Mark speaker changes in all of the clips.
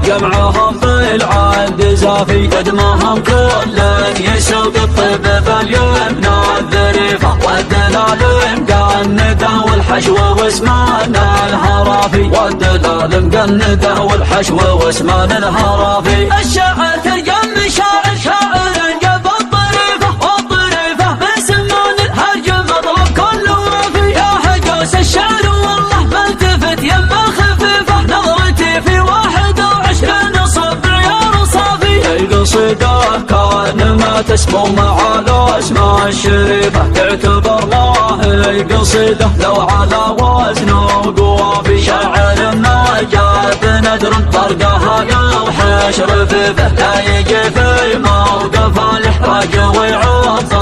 Speaker 1: جمعهم بالعد زافي قدمهم كل يسوق الطيب باليمنى الذريفة والدلال مقنده والحشو واسمان الهرافي والدلال مقنده والحشو واسمان الهرافي الشاعر ترجم شاعر شاعر جاب الطريفة والطريفة بسمان الهرج مطلب كل وافي يا هجوس الشعر والله ما التفت يما خفيفة نظرتي في 21 صبر يا رصافي القصيدة كان ما تسمو مع الاسماء الشريفة تعتبر الله القصيدة لو على وزن وقوافي شاعر ما جاب ندر طرقها يوحش رفيفه لا يجي في موقف الاحراج ويعوض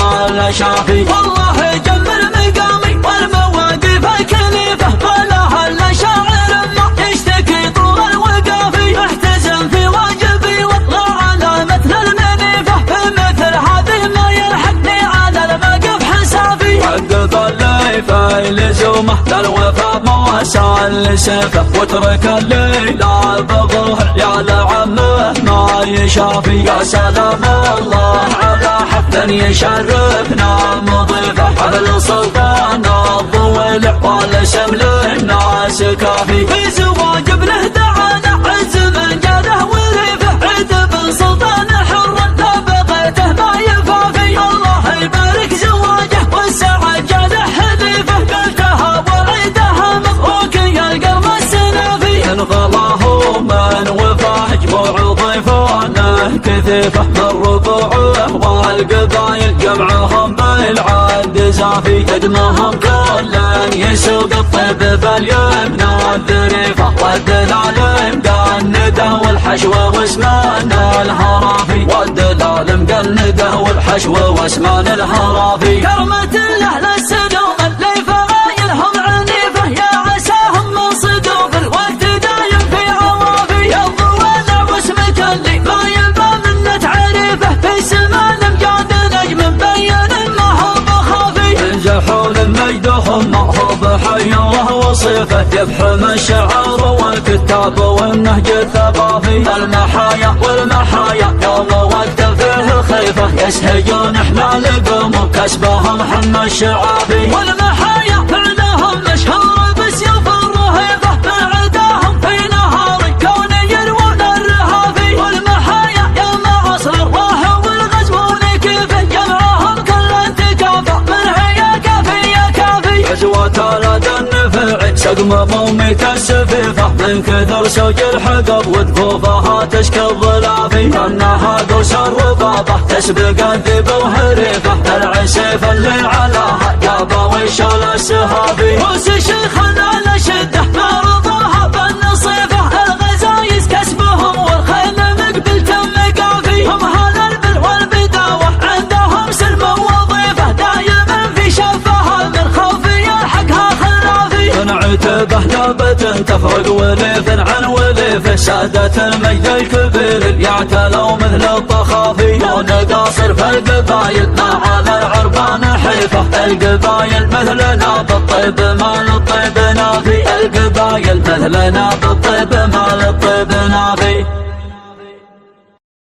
Speaker 1: الشافي والله جمل مقامي والمواقف الكليفة ولا هلا شاعر ما يشتكي طول الوقافي احتزم في واجبي واطلع على مثل المنيفة فمثل هذه ما يلحقني على المقف حسافي عقب الليفة لزومه للوفا ما سال سيفه واترك الليلة بظهر يا لعمه ما يشافي يا سلام الله على حفل يشرفنا مضيفه حفل سلطان الضويلع والاسم للناس كافي في زواج ابنه دعانا عز من جاده وريفه عيد بن سلطان حر لا بغيته ما يفافي الله يبارك زواجه والسعد جاده حليفه قلتها وعيدها مبروك يا القلب السنافي انغلاه من وفاه جموع ضيفانه كثيفه من ربوعه والقبايل جمعهم بالعد زافي قدمهم كل يسوق الطيب باليمنى الذريفه والدلال مقنده والحشو واسمان الهرافي والدلال مقنده والحشو واسمان الهرافي كرمة الله للسدوم اللي فغايلهم عنيفه يا عساهم من صدوق الوقت دايم في عوافي يا الضوالع واسمك اللي ما يلبى منه تعريفه في سمان مجاد نجم مبين ما هو بخافي ينجحون مجدهم ما هو بحي وهو صفه يفحم الشعر والكتاب والنهج الثقافي المحايا والمحايا يوم وقت فيه خيفه يسهجون حمالكم وكسبهم حم الشعافي والمحايا فعلهم مشهور بسيوف الرهيفه من عداهم في نهار كون يروون الرهافي والمحايا يوم عصر الراه والغزوون كيف جمعهم كل انتكافه من هي كافي يا كافي عزوة لدى النفع سقم موميت السفيفه من كثر سوج الحقب وذفوفها تشكي الظلافي انها قوس الربابه تسبق الذئب وهريفه العسيف اللي علاها جابا وشال السهافي روس شيخنا لشده ما رضاها بالنصيفه الغزايز كسبهم والخيل مقبل تم قافي هم هذا البر والبداوه عندهم سلم ووظيفه دايما في شفها من خوفي حقها خلافي من عتبه لابة تفرق وليف عن وليف سادة المجد الكبير يعتلوا مثل الطخافي ونقاصر في القبايل ما على العربان حيفه القبايل مثلنا بالطيب ما للطيب نافي القبايل مثلنا بالطيب ما للطيب نافي